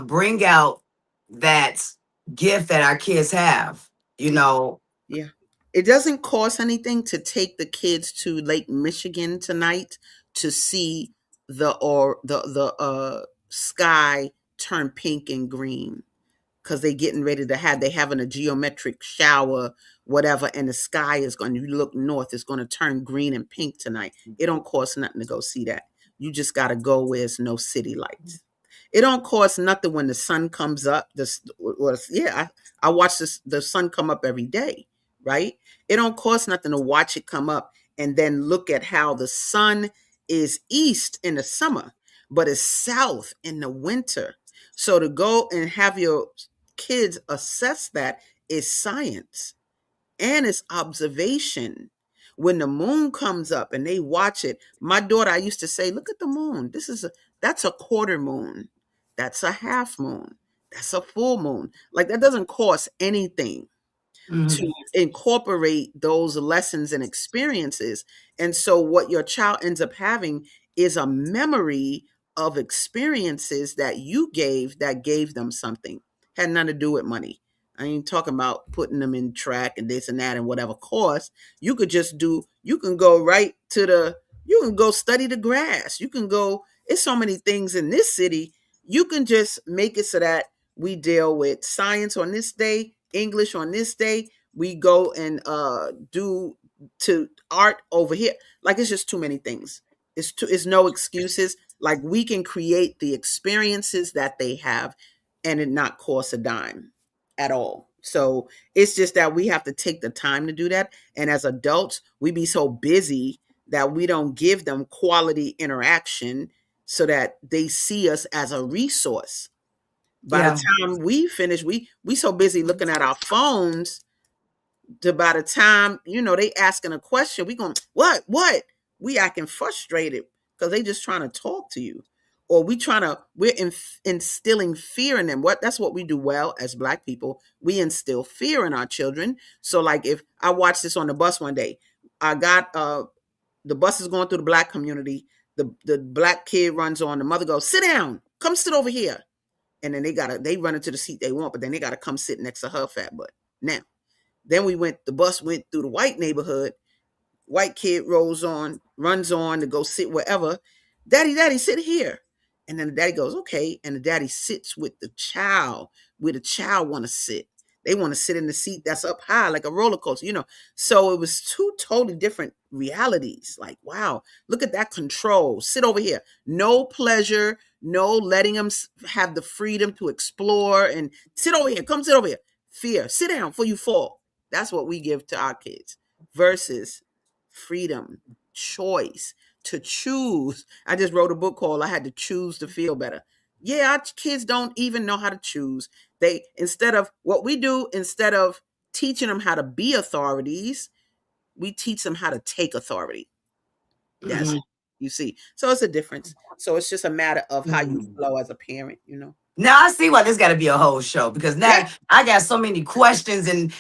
bring out that gift that our kids have, you know. Yeah. It doesn't cost anything to take the kids to Lake Michigan tonight to see the sky turn pink and green, because they getting ready to they having a geometric shower, whatever, and the sky is going to, you look north, it's going to turn green and pink tonight. It don't cost nothing to go see that. You just got to go where there's no city lights. It don't cost nothing when the sun comes up. I watch the sun come up every day, right? It don't cost nothing to watch it come up and then look at how the sun is east in the summer, but it's south in the winter. So to go and have your kids assess that is science, and it's observation. When the moon comes up and they watch it, my daughter, I used to say, look at the moon. That's a quarter moon. That's a half moon. That's a full moon. Like that doesn't cost anything to Mhm. incorporate those lessons and experiences. And so what your child ends up having is a memory of experiences that you gave that gave them something. Had nothing to do with money. I ain't talking about putting them in track and this and that and whatever course. You could just do, you can go right to you can go study the grass. You can go, it's so many things in this city. You can just make it so that we deal with science on this day, English on this day. We go and do to art over here. Like it's just too many things. It's no excuses. Like we can create the experiences that they have and it not cost a dime at all. So it's just that we have to take the time to do that. And as adults, we be so busy that we don't give them quality interaction so that they see us as a resource. By the Yeah. time we finish, we so busy looking at our phones to by the time, they asking a question, we going, what? We acting frustrated because they just trying to talk to you. Or we're instilling fear in them. That's what we do well as Black people. We instill fear in our children. So like if I watched this on the bus one day, I got the bus is going through the Black community. The Black kid runs on, the mother goes, sit down, come sit over here. And then they run into the seat they want, but then they gotta come sit next to her fat butt. Now, then the bus went through the white neighborhood. White kid runs on to go sit wherever. Daddy, sit here. And then the daddy goes, okay. And the daddy sits with the child, where the child want to sit. They want to sit in the seat that's up high, like a roller coaster. So it was two totally different realities. Like, wow, look at that control. Sit over here. No pleasure, no letting them have the freedom to explore and sit over here. Come sit over here. Fear. Sit down before you fall. That's what we give to our kids versus freedom, choice, to choose. I just wrote a book called I Had to Choose to Feel Better. Yeah, our kids don't even know how to choose. Instead of teaching them how to be authorities, we teach them how to take authority. That's Mhm. you see. So it's a difference. So it's just a matter of how you Mhm. flow as a parent. Now I see why this got to be a whole show because Yeah. now I got so many questions and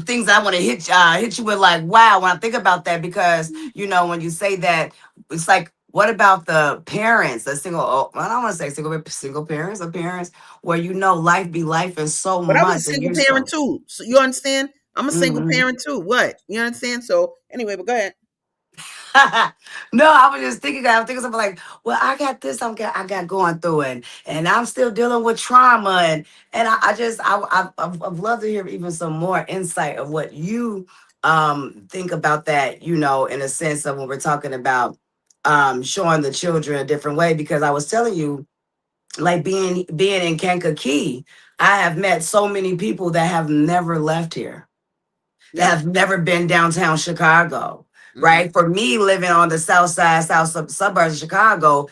things I want to hit you with. Like, wow, when I think about that, because when you say that, it's like, what about the parents, the single? Oh, I don't want to say single parents or parents where life be life and so But I was a much, and single you're parent so. too. So you understand? I'm a single Mhm. parent too. What? You understand? So anyway, but go ahead. No, I was just thinking. I was thinking something like, "Well, I got this. I got going through it, and I'm still dealing with trauma." And I'd love to hear even some more insight of what you think about that. In a sense of when we're talking about showing the children a different way. Because I was telling you, like being in Kankakee, I have met so many people that have never left here, that Yep. have never been downtown Chicago, Hmm. right? For me, living on the south side, suburbs of Chicago,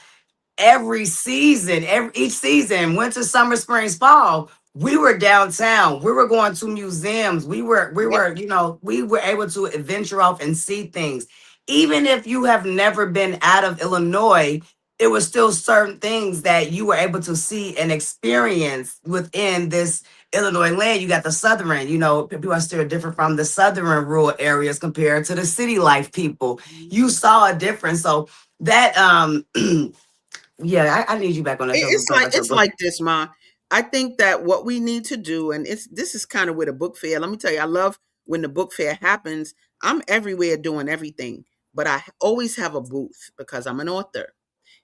every season, each season, winter, summer, spring, fall, we were downtown. We were going to museums. Yep. We were able to venture off and see things. Even if you have never been out of Illinois, it was still certain things that you were able to see and experience within this Illinois land. You got the southern, people are still different from the southern rural areas compared to the city life people. You saw a difference. So that yeah, I need you back on that show. It's Talk like about your it's book. like this, Ma. I think that what we need to do, and this is kind of with a book fair. Let me tell you, I love when the book fair happens. I'm everywhere doing everything, but I always have a booth because I'm an author,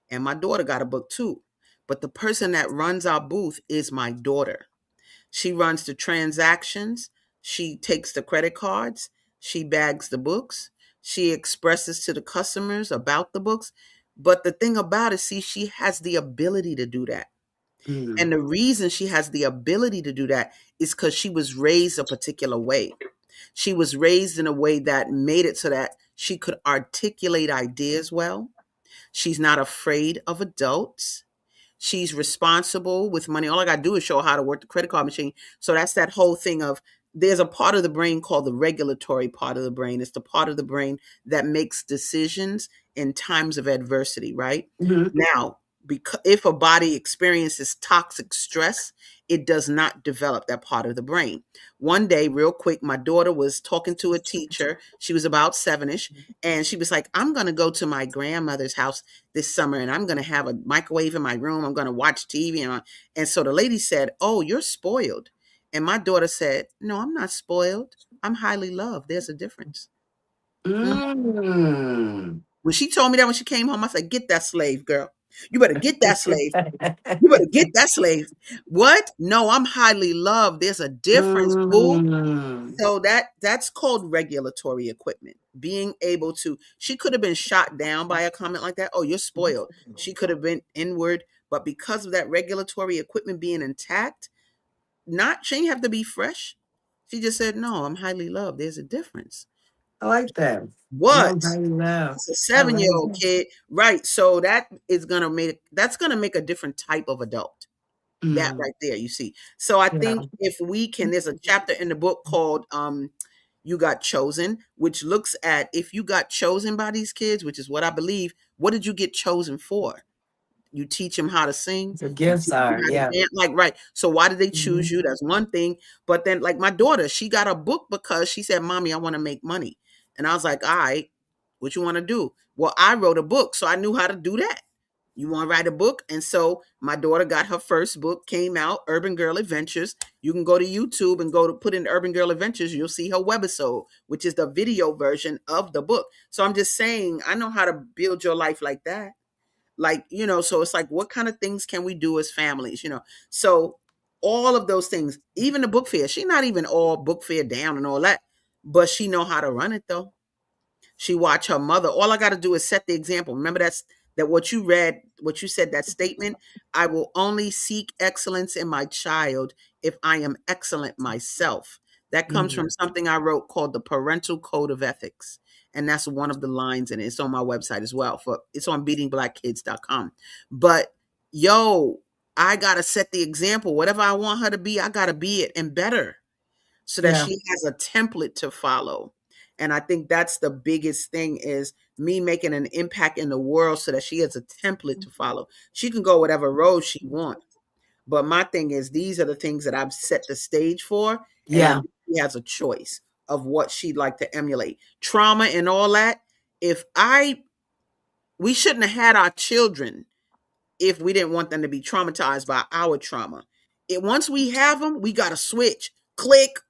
and my daughter got a book too. But the person that runs our booth is my daughter. She runs the transactions. She takes the credit cards. She bags the books. She expresses to the customers about the books. But the thing about it, see, she has the ability to do that. Mhm. And the reason she has the ability to do that is because she was raised a particular way. She was raised in a way that made it so that she could articulate ideas well. She's not afraid of adults. She's responsible with money. All I got to do is show her how to work the credit card machine. So that's that whole thing of there's a part of the brain called the regulatory part of the brain. It's the part of the brain that makes decisions in times of adversity, right? Mhm. Now, because if a body experiences toxic stress, it does not develop that part of the brain. One day, real quick, my daughter was talking to a teacher. She was about sevenish, and she was like, I'm going to go to my grandmother's house this summer and I'm going to have a microwave in my room. I'm going to watch TV. And so the lady said, oh, you're spoiled. And my daughter said, "No, I'm not spoiled. I'm highly loved. There's a difference." Mhm. Mm. When she told me that when she came home, I said, "Get that slave, girl. You better get that slave. You better get that slave." What? No, I'm highly loved. There's a difference, boo. Mm. So that's called regulatory equipment. Being able to, she could have been shot down by a comment like that. Oh, you're spoiled. She could have been inward, but because of that regulatory equipment being intact, not she didn't have to be fresh. She just said, "No, I'm highly loved. There's a difference." I like that. What? No, highly love. It's a I like 7-year-old that. kid, right? So that's gonna make a different type of adult. That Mm. right there, you see. So I Yeah. think if we can, there's a chapter in the book called You Got Chosen, which looks at if you got chosen by these kids, which is what I believe, what did you get chosen for? You teach them how to sing, The you gifts teach them are, how to yeah. dance, like, right. So why did they choose Mhm. you? That's one thing. But then, like my daughter, she got a book because she said, "Mommy, I want to make money." And I was like, "All right, what you want to do?" Well, I wrote a book, so I knew how to do that. You want to write a book? And so my daughter got her first book, came out, Urban Girl Adventures. You can go to YouTube and go to put in Urban Girl Adventures. You'll see her webisode, which is the video version of the book. So I'm just saying, I know how to build your life like that. Like, so it's like, what kind of things can we do as families? So all of those things, even the book fair, she not even all book fair down and all that, but she know how to run it though. She watch her mother. All I got to do is set the example. Remember that what you read, what you said, that statement, I will only seek excellence in my child if I am excellent myself. That comes from Mhm. something I wrote called the Parental Code of Ethics. And that's one of the lines in it. It's on my website as well. It's on beatingblackkids.com. But yo, I gotta set the example. Whatever I want her to be, I gotta be it and better so that Yeah. she has a template to follow. And I think that's the biggest thing is me making an impact in the world so that she has a template to follow. She can go whatever road she wants. But my thing is these are the things that I've set the stage for. Yeah. And she has a choice of what she'd like to emulate. Trauma and all that. If I we shouldn't have had our children if we didn't want them to be traumatized by our trauma. Once we have them, we got to switch. Click,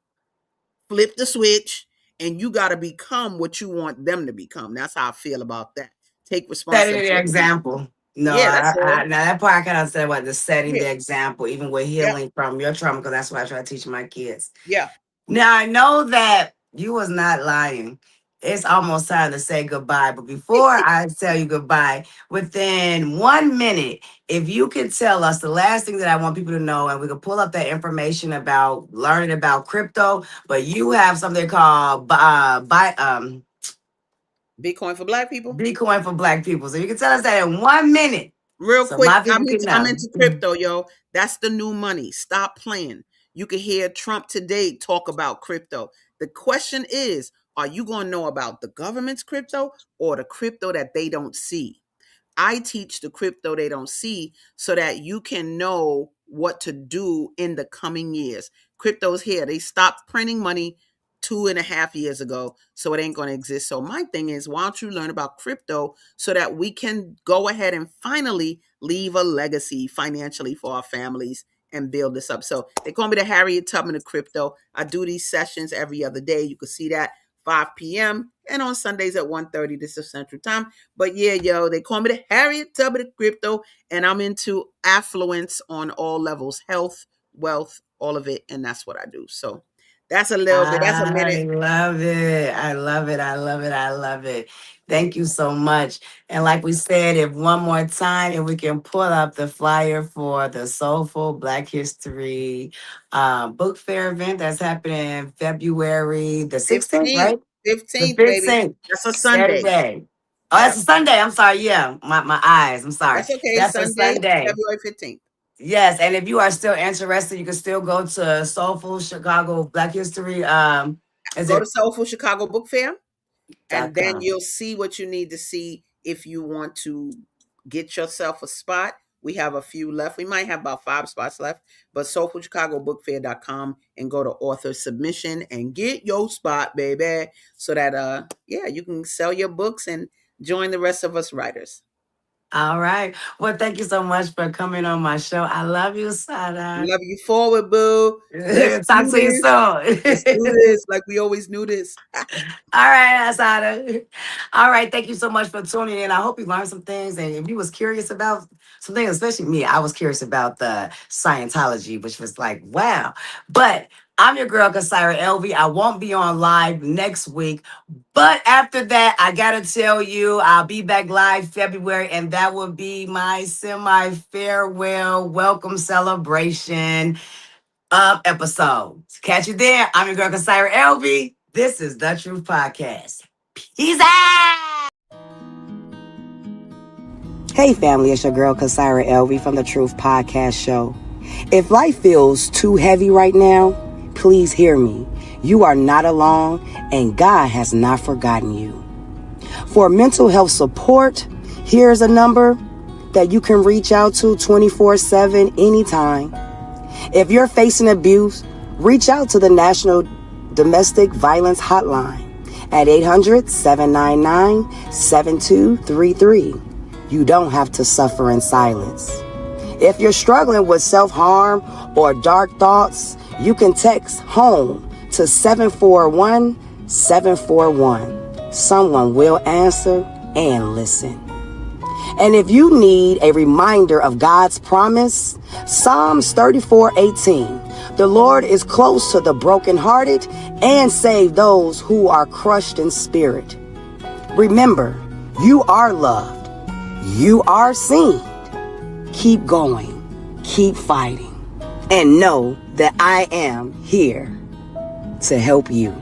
flip the switch, and you got to become what you want them to become. That's how I feel about that. Take Setting the responsibility. example. No, Yeah, that's all. now that part I can understand what the setting Yeah, the example, even with yeah, healing from your trauma, because that's what I try to teach my kids. yeah. Now I know that you was not lying. It's almost time to say goodbye. But before I tell you goodbye, within 1 minute, if you could tell us the last thing that I want people to know, and we can pull up that information about learning about crypto, but you have something called Bitcoin for Black people. Bitcoin for Black people. So you can tell us that in 1 minute. Real So quick, my I'm people can into, I'm know. into crypto, yo. That's the new money. Stop playing. You can hear Trump today talk about crypto. The question is, are you going to know about the government's crypto or the crypto that they don't see? I teach the crypto they don't see so that you can know what to do in the coming years. Crypto's here. They stopped printing money 2.5 years ago, so it ain't going to exist. So my thing is, why don't you learn about crypto so that we can go ahead and finally leave a legacy financially for our families and build this up. So they call me the Harriet Tubman of crypto. I do these sessions every other day. You can see that 5 p.m. and on Sundays at 1:30. This is Central Time. But yeah, yo, they call me the Harriet Tubman of crypto, and I'm into affluence on all levels, health, wealth, all of it, and that's what I do. So that's a little bit. That's a minute. I love it. I love it. I love it. I love it. Thank you so much. And like we said, if one more time, if we can pull up the flyer for the Soulful Black History book fair event that's happening February the 16th, 15th, right? The 15th, baby. 15th, That's a Sunday. Saturday. Oh, Yeah, that's a Sunday. I'm sorry. Yeah, my eyes. I'm sorry. that's okay. That's a Sunday, Sunday. February 15th. Yes, and if you are still interested, you can still go to Soulful Chicago Black History. Is Go to it Soulful Chicago Book Fair, and then .com? you'll see what you need to see if you want to get yourself a spot. We have a few left. We might have about 5 spots left, but soulfulchicagobookfair.com and go to author submission and get your spot, baby. So that yeah, you can sell your books and join the rest of us writers. All right. Well, thank you so much for coming on my show. I love you, Sada. Love you forward, boo. Let's Talk do to you this. Let's do soon. this like we always knew this. All right, Asada. All right, thank you so much for tuning in. I hope you learned some things. And if you was curious about some things, especially me, I was curious about the Scientology, which was like, wow. But I'm your girl, Kasira Elvie. I won't be on live next week. But after that, I got to tell you, I'll be back live February, and that will be my semi-farewell welcome celebration episode. Catch you there. I'm your girl, Kasira Elvie. This is The Truth Podcast. Peace out. Hey, family, it's your girl, Kasira Elvie from The Truth Podcast Show. If life feels too heavy right now, please hear me. You are not alone, and God has not forgotten you. For mental health support, here's a number that you can reach out to 24/7 anytime. If you're facing abuse, reach out to the National Domestic Violence Hotline at 800-799-7233. You don't have to suffer in silence. If you're struggling with self-harm or dark thoughts, you can text HOME to 741-741. Someone will answer and listen. And if you need a reminder of God's promise, Psalms 34:18. The Lord is close to the brokenhearted and save those who are crushed in spirit. Remember, you are loved. You are seen. Keep going. Keep fighting. And know that I am here to help you.